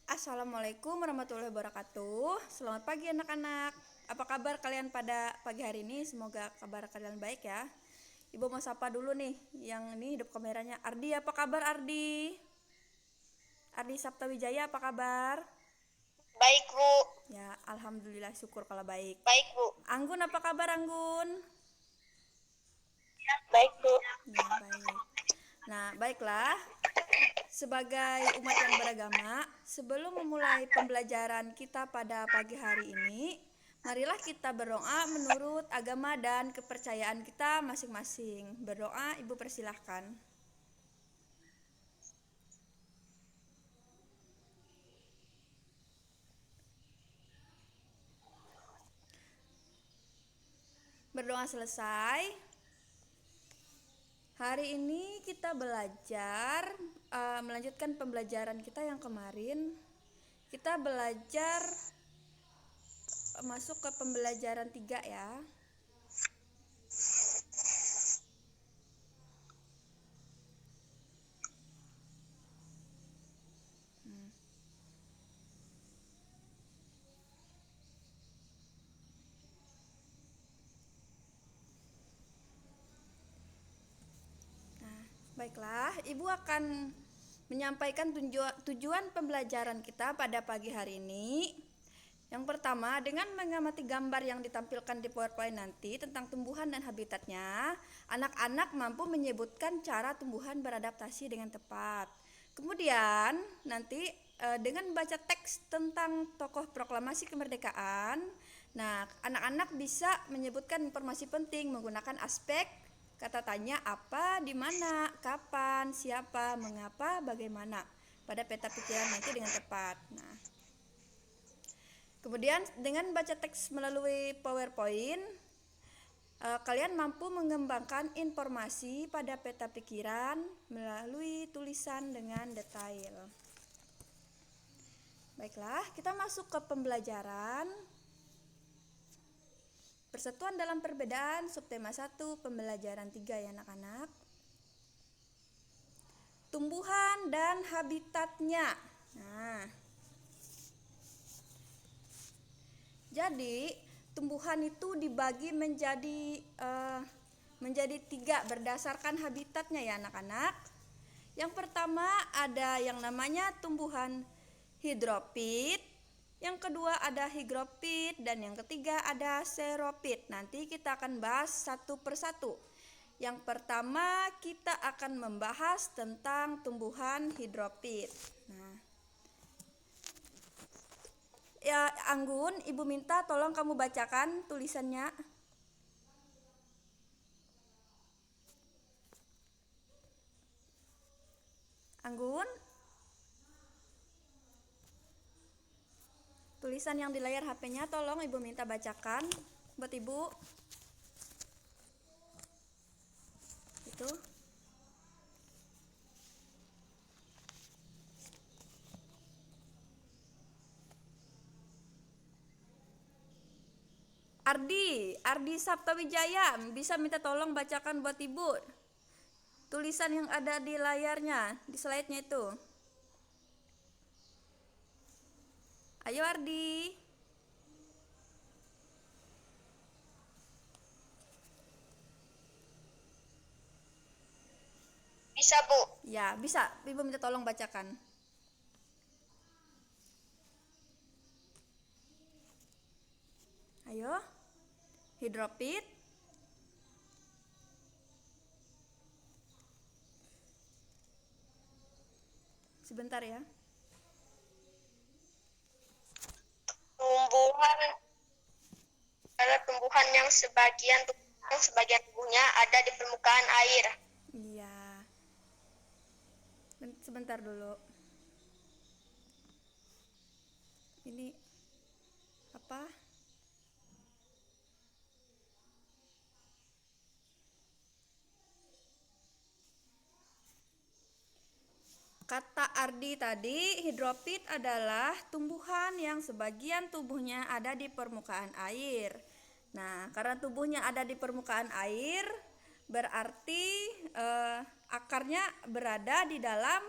Assalamualaikum warahmatullahi wabarakatuh. Selamat pagi anak-anak. Apa kabar kalian pada pagi hari ini? Semoga kabar kalian baik ya. Ibu mau sapa dulu nih, yang ini hidup kameranya. Ardi, apa kabar Ardi? Ardi Saptawijaya, apa kabar? Baik, Bu. Ya, alhamdulillah syukur kalau baik. Baik, Bu. Anggun, apa kabar Anggun? Baik, Bu. Ya, baik. Nah, baiklah. Sebagai umat yang beragama, sebelum memulai pembelajaran kita pada pagi hari ini, marilah kita berdoa menurut agama dan kepercayaan kita masing-masing. Berdoa, Ibu persilahkan. Berdoa selesai. Hari ini kita belajar melanjutkan pembelajaran kita yang kemarin. Kita belajar masuk ke pembelajaran 3 ya. Baiklah, Ibu akan menyampaikan tujuan pembelajaran kita pada pagi hari ini. Yang pertama, dengan mengamati gambar yang ditampilkan di PowerPoint nanti tentang tumbuhan dan habitatnya, anak-anak mampu menyebutkan cara tumbuhan beradaptasi dengan tepat. Kemudian, nanti dengan membaca teks tentang tokoh proklamasi kemerdekaan, nah, anak-anak bisa menyebutkan informasi penting menggunakan aspek kata tanya apa, di mana, kapan, siapa, mengapa, bagaimana pada peta pikiran nanti dengan tepat. Nah, kemudian dengan baca teks melalui PowerPoint, kalian mampu mengembangkan informasi pada peta pikiran melalui tulisan dengan detail. Baiklah, kita masuk ke pembelajaran. Persatuan dalam perbedaan, subtema 1, pembelajaran 3 ya anak-anak. Tumbuhan dan habitatnya. Nah, jadi tumbuhan itu dibagi menjadi 3 berdasarkan habitatnya ya anak-anak. Yang pertama ada yang namanya tumbuhan hidrofit, yang kedua ada higrofit, dan yang ketiga ada xerofit. Nanti kita akan bahas satu persatu. Yang pertama kita akan membahas tentang tumbuhan hidrofit. Nah, ya Anggun, Ibu minta tolong kamu bacakan tulisannya. Anggun, tulisan yang di layar HP-nya tolong Ibu minta bacakan buat Ibu. Itu. Ardi Saptawijaya, bisa minta tolong bacakan buat Ibu tulisan yang ada di layarnya, di slide-nya itu. Ayo Ardi. Bisa, Bu. Ya, bisa. Ibu minta tolong bacakan. Ayo. Hidrofit. Sebentar ya. Tumbuhan adalah tumbuhan yang sebagian tubuhnya ada di permukaan air. Iya. Sebentar dulu. Ini apa? Kata Ardi tadi, hidrofit adalah tumbuhan yang sebagian tubuhnya ada di permukaan air. Nah, karena tubuhnya ada di permukaan air, berarti akarnya berada di dalam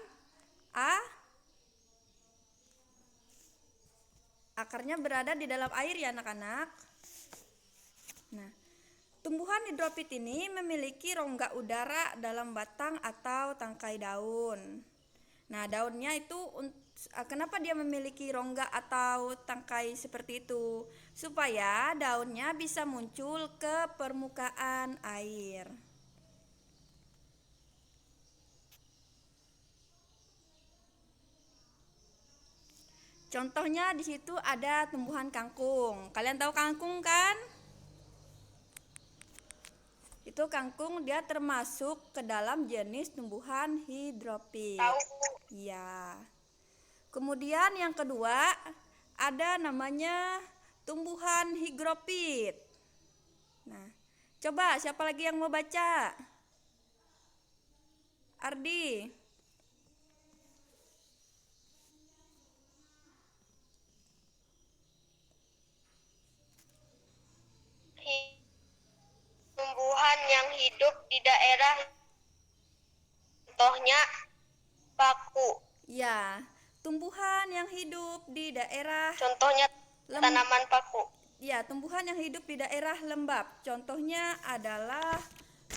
akarnya berada di dalam air ya anak-anak. Nah, tumbuhan hidropit ini memiliki rongga udara dalam batang atau tangkai daun. Nah, daunnya itu kenapa dia memiliki rongga atau tangkai seperti itu? Supaya daunnya bisa muncul ke permukaan air. Contohnya di situ ada tumbuhan kangkung. Kalian tahu kangkung kan? Itu kangkung dia termasuk ke dalam jenis tumbuhan hidropit. Tahu. Iya. Kemudian yang kedua ada namanya tumbuhan higropit. Nah, coba siapa lagi yang mau baca? Ardi. Tumbuhan yang hidup di daerah, contohnya paku. Ya, tumbuhan yang hidup di daerah Contohnya tanaman paku. ya, tumbuhan yang hidup di daerah lembab. Contohnya adalah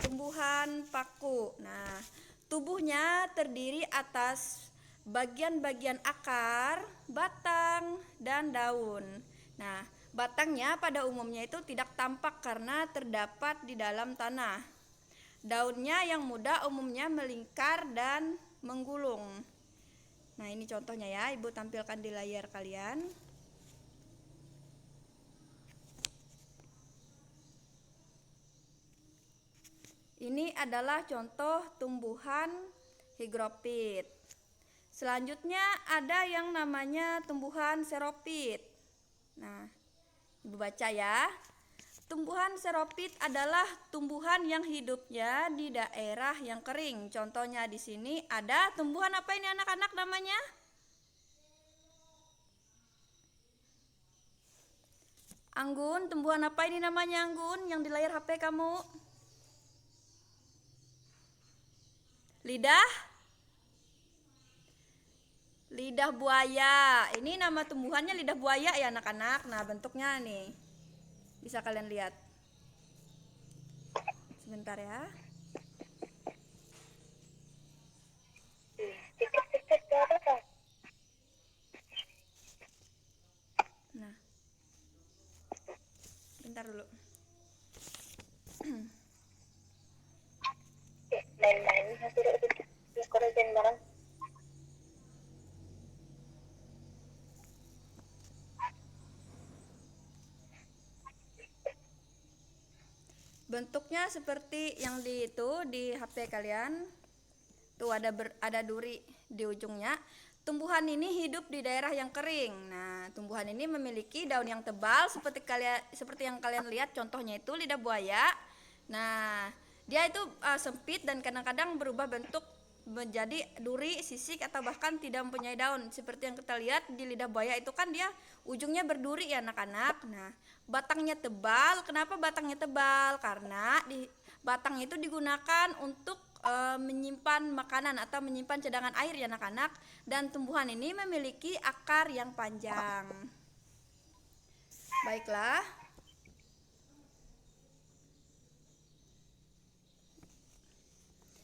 tumbuhan paku. Nah, tubuhnya terdiri atas bagian-bagian akar, batang, dan daun. Nah, batangnya pada umumnya itu tidak tampak karena terdapat di dalam tanah. Daunnya yang muda umumnya melingkar dan menggulung. Nah, ini contohnya ya, Ibu tampilkan di layar kalian. Ini adalah contoh tumbuhan higropit. Selanjutnya ada yang namanya tumbuhan seropit. Nah, Ibu baca ya. Tumbuhan seropit adalah tumbuhan yang hidupnya di daerah yang kering. Contohnya di sini ada tumbuhan apa ini anak-anak namanya? Anggun, tumbuhan apa ini namanya Anggun yang di layar HP kamu? Lidah? Lidah buaya. Ini nama tumbuhannya lidah buaya ya anak-anak. Nah, bentuknya nih. Bisa kalian lihat. Sebentar ya. Nah. Bentar dulu. Lain-lain barang. Bentuknya seperti yang di HP kalian. Tuh ada duri di ujungnya. Tumbuhan ini hidup di daerah yang kering. Nah, tumbuhan ini memiliki daun yang tebal seperti yang kalian lihat contohnya itu lidah buaya. Nah, dia itu sempit dan kadang-kadang berubah bentuk menjadi duri, sisik atau bahkan tidak mempunyai daun. Seperti yang kita lihat di lidah buaya itu kan dia ujungnya berduri ya anak-anak. Nah, batangnya tebal. Kenapa batangnya tebal? Karena di batang itu digunakan untuk menyimpan makanan atau menyimpan cadangan air ya anak-anak, dan tumbuhan ini memiliki akar yang panjang. Baiklah.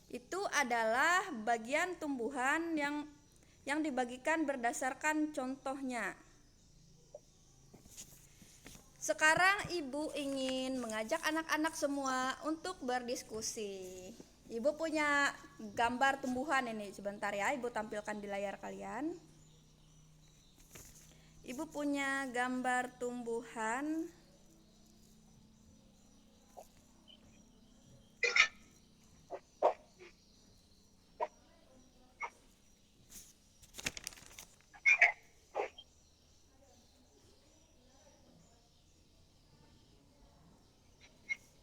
Itu adalah bagian tumbuhan yang dibagikan berdasarkan contohnya. Sekarang Ibu ingin mengajak anak-anak semua untuk berdiskusi. Ibu punya gambar tumbuhan ini. Sebentar ya, Ibu tampilkan di layar kalian. Ibu punya gambar tumbuhan.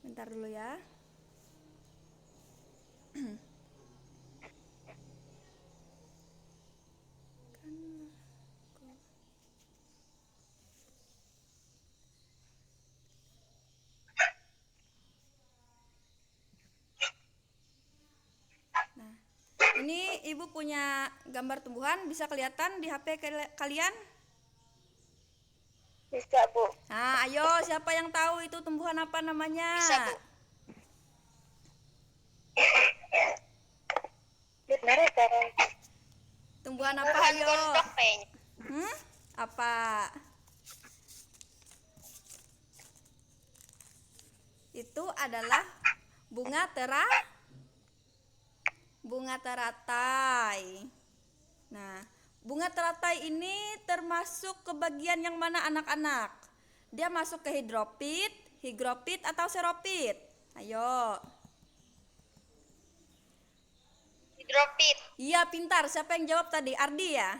Bentar dulu ya. Nah, ini Ibu punya gambar tumbuhan, bisa kelihatan di HP kalian? Bisa, Bu. Nah, ayo siapa yang tahu itu tumbuhan apa namanya? Bisa, Bu. Benar ya, cara. Tumbuhan apa Tumbuhan ayo? gondok kayaknya. Apa? Itu adalah bunga bunga teratai. Nah, bunga teratai ini termasuk ke bagian yang mana anak-anak? Dia masuk ke hidropit, higropit atau seropit? Ayo. Hidropit. Iya, pintar. Siapa yang jawab tadi? Ardi ya?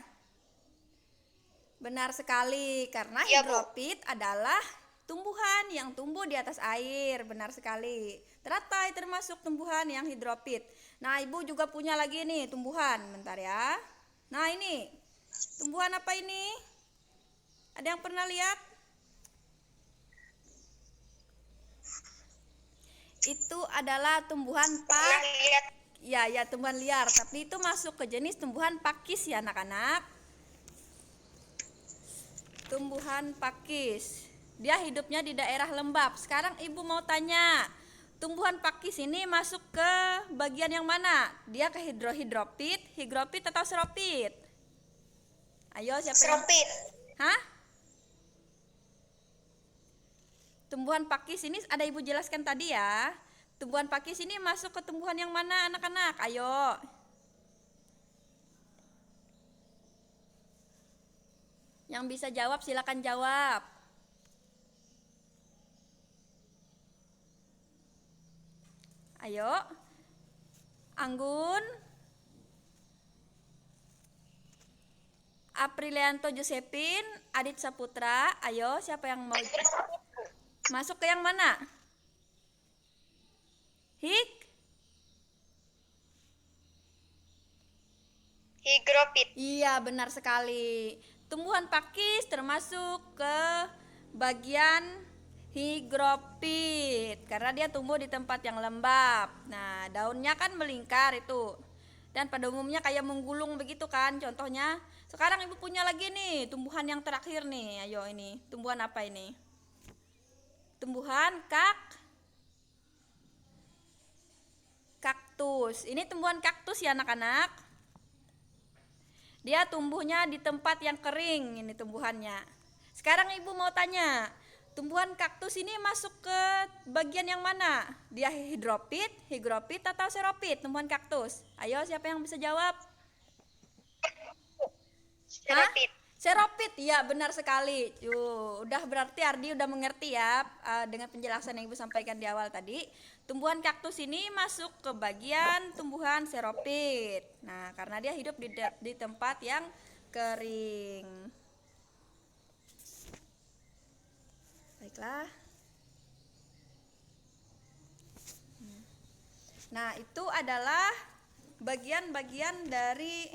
Benar sekali, karena Iya, Bu. hidropit adalah tumbuhan yang tumbuh di atas air. Benar sekali. Teratai termasuk tumbuhan yang hidropit. Nah, Ibu juga punya lagi nih tumbuhan. Bentar ya. Nah, ini. Tumbuhan apa ini? Ada yang pernah lihat? Itu adalah tumbuhan Pernah lihat? ya tumbuhan liar, tapi itu masuk ke jenis tumbuhan pakis ya anak-anak. Tumbuhan pakis. Dia hidupnya di daerah lembab. Sekarang Ibu mau tanya, tumbuhan pakis ini masuk ke bagian yang mana? Dia ke hidropit, higropit atau seropit? Ayo siapa yang... Seropit. Hah? Tumbuhan pakis ini ada Ibu jelaskan tadi ya. Tumbuhan pakis ini masuk ke tumbuhan yang mana anak-anak? Ayo. Yang bisa jawab silakan jawab. Ayo. Anggun. Aprilianto Josephine, Adit Saputra. Ayo, siapa yang mau masuk ke yang mana? Higropit. Iya, benar sekali. Tumbuhan pakis termasuk ke bagian higropit karena dia tumbuh di tempat yang lembab. Nah, daunnya kan melingkar itu. Dan pada umumnya kayak menggulung begitu kan contohnya. Sekarang Ibu punya lagi nih tumbuhan yang terakhir nih. Ayo ini, tumbuhan apa ini? Tumbuhan kaktus. Ini tumbuhan kaktus ya anak-anak. Dia tumbuhnya di tempat yang kering ini tumbuhannya. Sekarang Ibu mau tanya, tumbuhan kaktus ini masuk ke bagian yang mana? Dia hidropit, higropit atau seropit tumbuhan kaktus? Ayo siapa yang bisa jawab? Seropit. Seropit, ya benar sekali. Udah berarti Ardi udah mengerti ya dengan penjelasan yang Ibu sampaikan di awal tadi. Tumbuhan kaktus ini masuk ke bagian tumbuhan seropit. Nah, karena dia hidup di tempat yang kering. Baiklah. Nah, itu adalah bagian-bagian dari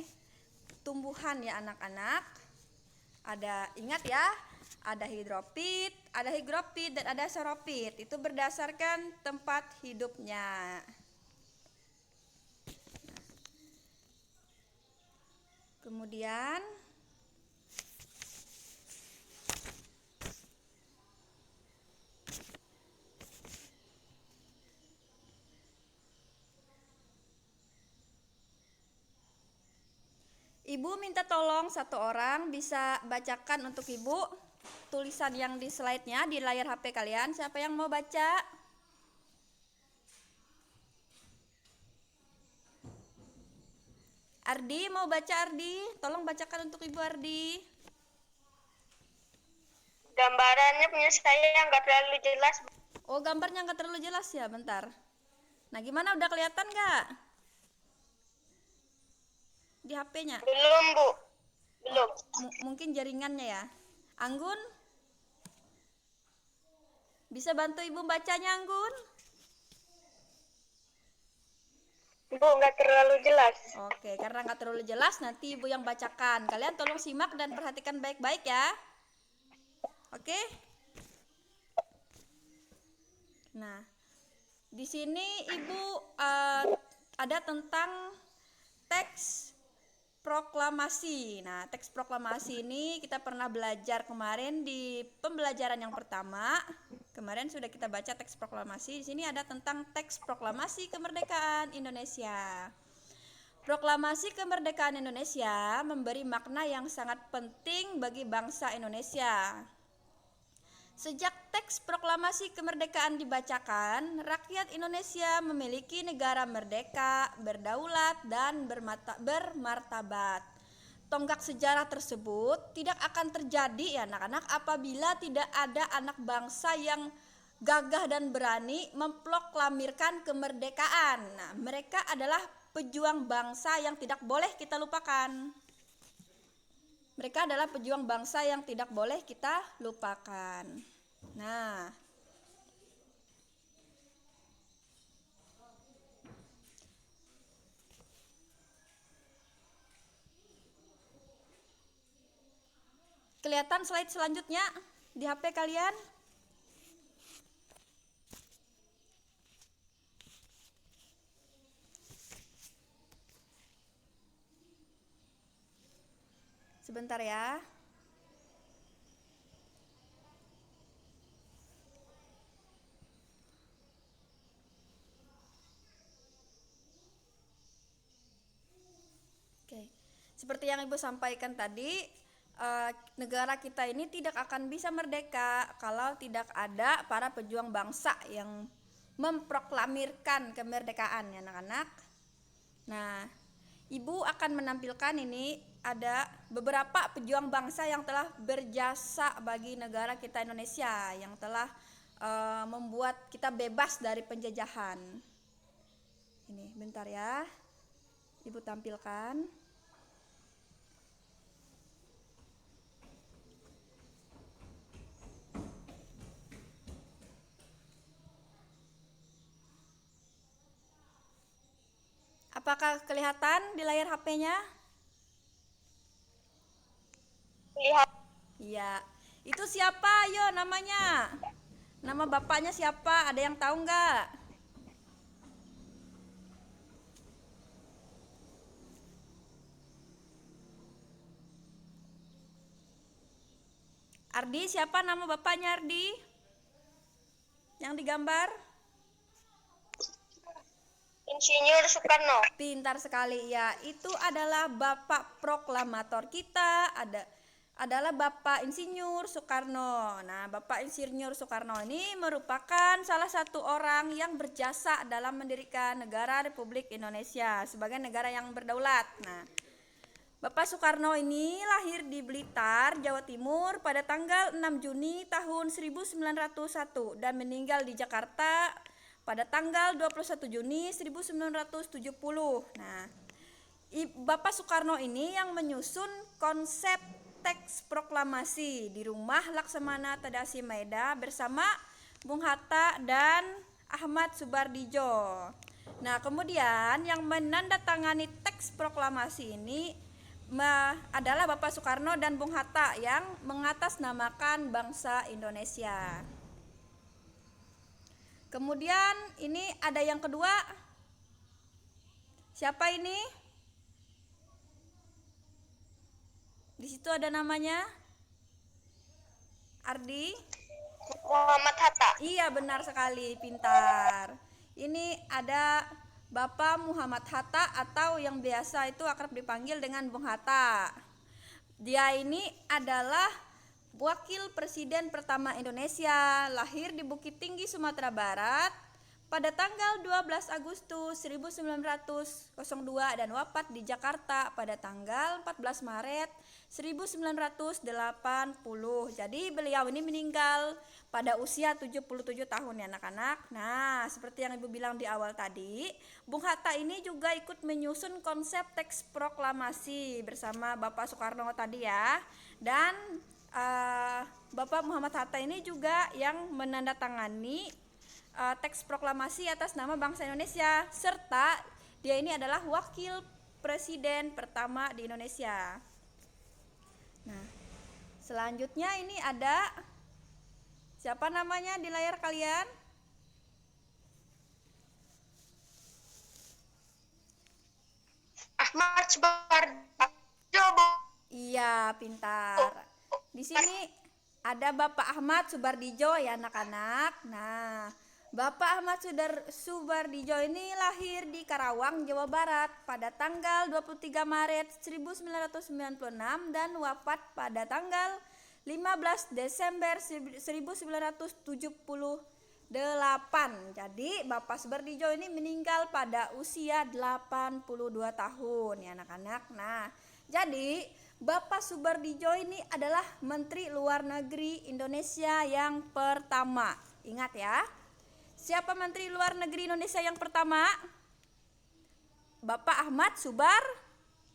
tumbuhan ya anak-anak. Ingat ya, ada hidropit, ada higropit, dan ada seropit. Itu berdasarkan tempat hidupnya. Kemudian Ibu minta tolong satu orang bisa bacakan untuk Ibu tulisan yang di slide-nya di layar HP kalian. Siapa yang mau baca? Ardi mau baca Ardi? Tolong bacakan untuk Ibu Ardi. Gambarannya punya saya nggak terlalu jelas. Oh, gambarnya nggak terlalu jelas ya, bentar. Nah, gimana udah kelihatan nggak? Di HP-nya? Belum, Bu. Belum. Mungkin jaringannya ya. Anggun? Bisa bantu Ibu bacanya, Anggun? Bu, nggak terlalu jelas. Oke, karena nggak terlalu jelas, nanti Ibu yang bacakan. Kalian tolong simak dan perhatikan baik-baik ya. Oke? Nah, di sini Ibu ada tentang teks proklamasi. Nah, teks proklamasi ini kita pernah belajar kemarin di pembelajaran yang pertama. Kemarin sudah kita baca teks proklamasi. Di sini ada tentang teks proklamasi kemerdekaan Indonesia. Proklamasi kemerdekaan Indonesia memberi makna yang sangat penting bagi bangsa Indonesia. Sejak teks proklamasi kemerdekaan dibacakan, rakyat Indonesia memiliki negara merdeka, berdaulat, dan bermartabat. Tonggak sejarah tersebut tidak akan terjadi ya anak-anak apabila tidak ada anak bangsa yang gagah dan berani memproklamirkan kemerdekaan. Nah, mereka adalah pejuang bangsa yang tidak boleh kita lupakan. Mereka adalah pejuang bangsa yang tidak boleh kita lupakan. Nah, kelihatan slide selanjutnya di HP kalian? Sebentar ya. Oke. Seperti yang Ibu sampaikan tadi, negara kita ini tidak akan bisa merdeka kalau tidak ada para pejuang bangsa yang memproklamirkan kemerdekaan ya anak-anak. Nah, Ibu akan menampilkan ini ada beberapa pejuang bangsa yang telah berjasa bagi negara kita Indonesia, yang telah membuat kita bebas dari penjajahan. Ini bentar ya, Ibu tampilkan. Apakah kelihatan di layar HP-nya? Lihat. Iya. Itu siapa yo namanya? Nama bapaknya siapa? Ada yang tahu nggak? Ardi, siapa nama bapaknya Ardi? Yang digambar? Insinyur Soekarno. Pintar sekali ya. Itu adalah bapak proklamator kita, adalah Bapak Insinyur Soekarno. Nah, Bapak Insinyur Soekarno ini merupakan salah satu orang yang berjasa dalam mendirikan negara Republik Indonesia sebagai negara yang berdaulat. Nah, Bapak Soekarno ini lahir di Blitar, Jawa Timur pada tanggal 6 Juni tahun 1901 dan meninggal di Jakarta pada tanggal 21 Juni 1970. Nah, Bapak Soekarno ini yang menyusun konsep teks proklamasi di rumah Laksamana Tadasi Maeda bersama Bung Hatta dan Ahmad Subardijjo. Nah, kemudian yang menandatangani teks proklamasi ini adalah Bapak Soekarno dan Bung Hatta yang mengatasnamakan bangsa Indonesia. Kemudian ini ada yang kedua. Siapa ini? Di situ ada namanya Ardi. Muhammad Hatta. Iya, benar sekali, pintar. Ini ada Bapak Muhammad Hatta atau yang biasa itu akrab dipanggil dengan Bung Hatta. Dia ini adalah wakil presiden pertama Indonesia, lahir di Bukit Tinggi, Sumatera Barat pada tanggal 12 Agustus 1902 dan wafat di Jakarta pada tanggal 14 Maret 1980. Jadi beliau ini meninggal pada usia 77 tahun ya anak-anak. Nah, seperti yang Ibu bilang di awal tadi, Bung Hatta ini juga ikut menyusun konsep teks proklamasi bersama Bapak Soekarno tadi ya. Dan Bapak Muhammad Hatta ini juga yang menandatangani teks proklamasi atas nama bangsa Indonesia, serta dia ini adalah wakil presiden pertama di Indonesia. Nah, selanjutnya ini ada siapa namanya di layar kalian? Ahmad Subardijjo. Bu. Iya, pintar. Di sini ada Bapak Ahmad Subardijo ya anak-anak. Nah, Bapak Ahmad Subardijo ini lahir di Karawang, Jawa Barat pada tanggal 23 Maret 1996 dan wafat pada tanggal 15 Desember 1978. Jadi Bapak Subardijo ini meninggal pada usia 82 tahun ya anak-anak. Nah, jadi Bapak Subardijo ini adalah Menteri Luar Negeri Indonesia yang pertama. Ingat ya. Siapa Menteri Luar Negeri Indonesia yang pertama? Bapak Ahmad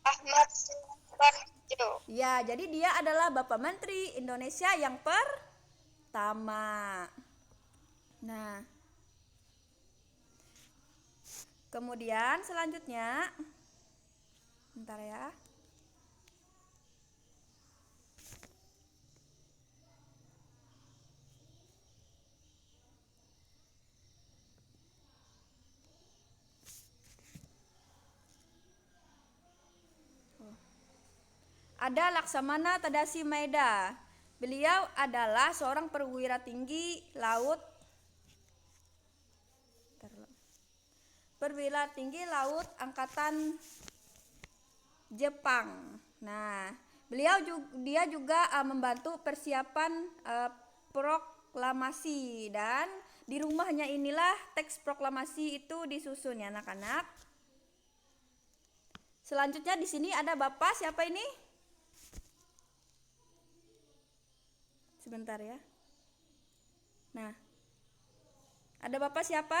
Ahmad Subarjo. Ya, jadi dia adalah Bapak Menteri Indonesia yang pertama. Nah, kemudian selanjutnya, bentar ya. Ada Laksamana Tadasi Maeda. Beliau adalah seorang perwira tinggi laut Angkatan Jepang. Nah, dia juga membantu persiapan proklamasi, dan di rumahnya inilah teks proklamasi itu disusun ya anak-anak. Selanjutnya di sini ada Bapak siapa ini? Sebentar ya. Nah, ada Bapak siapa?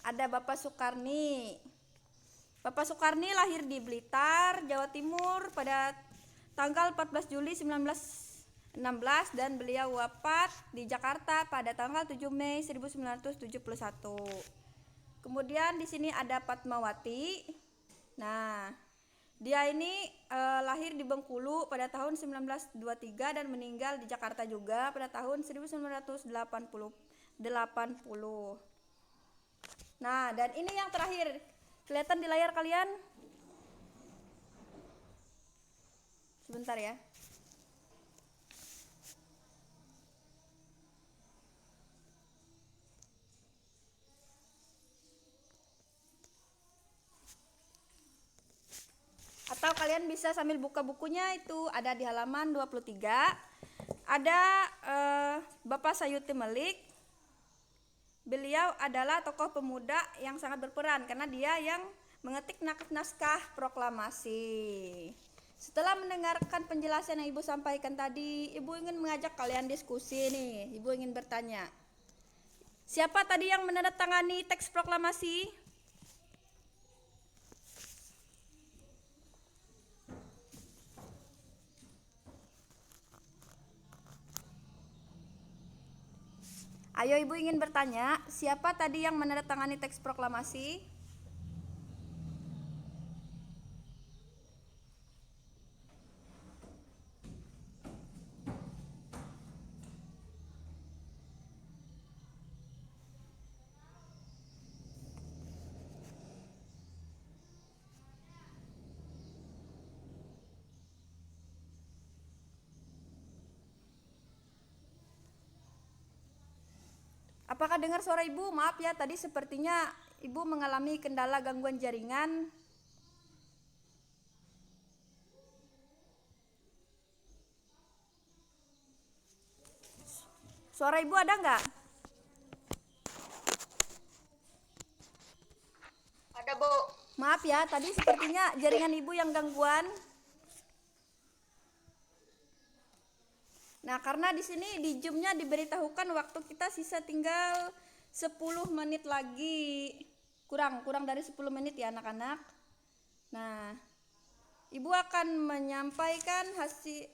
Ada Bapak Soekarni. Bapak Soekarni lahir di Blitar, Jawa Timur pada tanggal 14 Juli 1916 dan beliau wafat di Jakarta pada tanggal 7 Mei 1971. Kemudian di sini ada Fatmawati. Nah, dia ini lahir di Bengkulu pada tahun 1923 dan meninggal di Jakarta juga pada tahun 1980. Nah, dan ini yang terakhir. Kelihatan di layar kalian? Sebentar ya. Atau kalian bisa sambil buka bukunya, itu ada di halaman 23. Ada Bapak Sayuti Melik. Beliau adalah tokoh pemuda yang sangat berperan karena dia yang mengetik naskah proklamasi. Setelah mendengarkan penjelasan yang Ibu sampaikan tadi, Ibu ingin mengajak kalian diskusi nih. Ibu ingin bertanya, siapa tadi yang menandatangani teks proklamasi? Ayo, Ibu ingin bertanya, siapa tadi yang menandatangani teks proklamasi? Apakah dengar suara Ibu? Maaf ya, tadi sepertinya Ibu mengalami kendala gangguan jaringan. Suara Ibu ada nggak? Ada, Bu. Maaf ya, tadi sepertinya jaringan Ibu yang gangguan. Nah, karena di sini di Zoom-nya diberitahukan waktu kita sisa tinggal 10 menit lagi. Kurang dari 10 menit ya anak-anak. Nah, Ibu akan menyampaikan hasil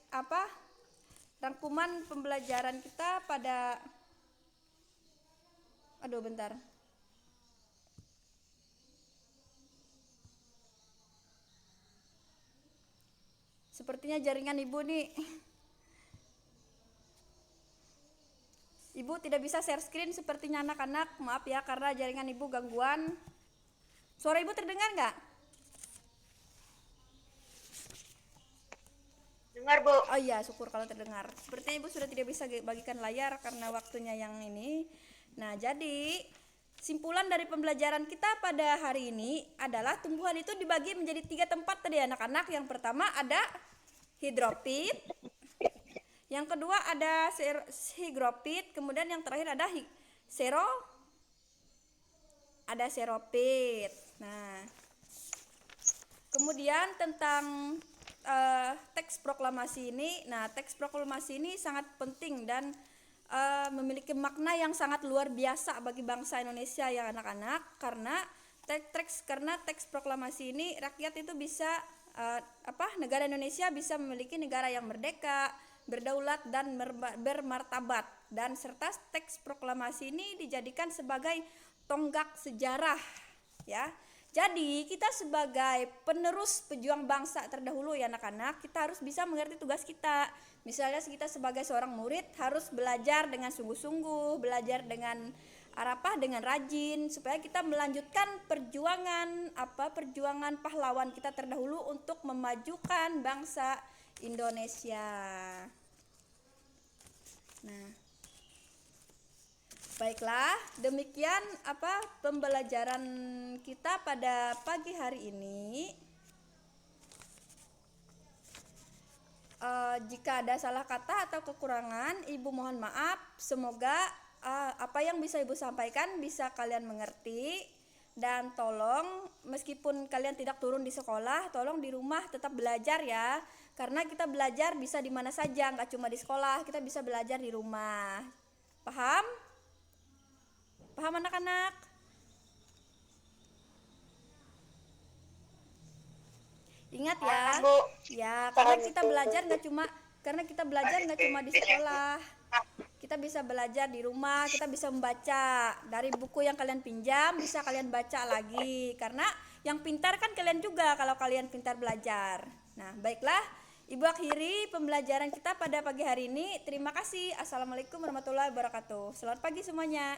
rangkuman pembelajaran kita pada bentar. Sepertinya jaringan Ibu nih. Ibu tidak bisa share screen sepertinya anak-anak. Maaf ya karena jaringan Ibu gangguan. Suara Ibu terdengar nggak? Dengar, Bu. Oh iya, syukur kalau terdengar. Sepertinya Ibu sudah tidak bisa bagikan layar karena waktunya yang ini. Nah, jadi simpulan dari pembelajaran kita pada hari ini adalah tumbuhan itu dibagi menjadi 3 tempat tadi anak-anak. Yang pertama ada hidrofit, yang kedua ada hygrofit, kemudian yang terakhir ada seropit. Nah, kemudian tentang teks proklamasi ini, teks proklamasi ini sangat penting dan memiliki makna yang sangat luar biasa bagi bangsa Indonesia ya anak-anak, karena teks proklamasi ini rakyat itu bisa negara Indonesia bisa memiliki negara yang merdeka, berdaulat dan bermartabat, dan serta teks proklamasi ini dijadikan sebagai tonggak sejarah ya. Jadi kita sebagai penerus pejuang bangsa terdahulu ya anak-anak, kita harus bisa mengerti tugas kita. Misalnya kita sebagai seorang murid harus belajar dengan sungguh-sungguh, belajar dengan dengan rajin, supaya kita melanjutkan perjuangan pahlawan kita terdahulu untuk memajukan bangsa Indonesia. Nah, baiklah, demikian pembelajaran kita pada pagi hari ini. Jika ada salah kata atau kekurangan, Ibu mohon maaf. Semoga apa yang bisa Ibu sampaikan bisa kalian mengerti. Dan tolong, meskipun kalian tidak turun di sekolah, tolong di rumah tetap belajar ya. Karena kita belajar bisa di mana saja, nggak cuma di sekolah, kita bisa belajar di rumah. Paham? Paham anak-anak? Ingat ya, karena kita belajar nggak cuma di sekolah. Kita bisa belajar di rumah, kita bisa membaca dari buku yang kalian pinjam, bisa kalian baca lagi. Karena yang pintar kan kalian juga kalau kalian pintar belajar. Nah, baiklah, Ibu akhiri pembelajaran kita pada pagi hari ini. Terima kasih. Assalamualaikum warahmatullahi wabarakatuh. Selamat pagi semuanya.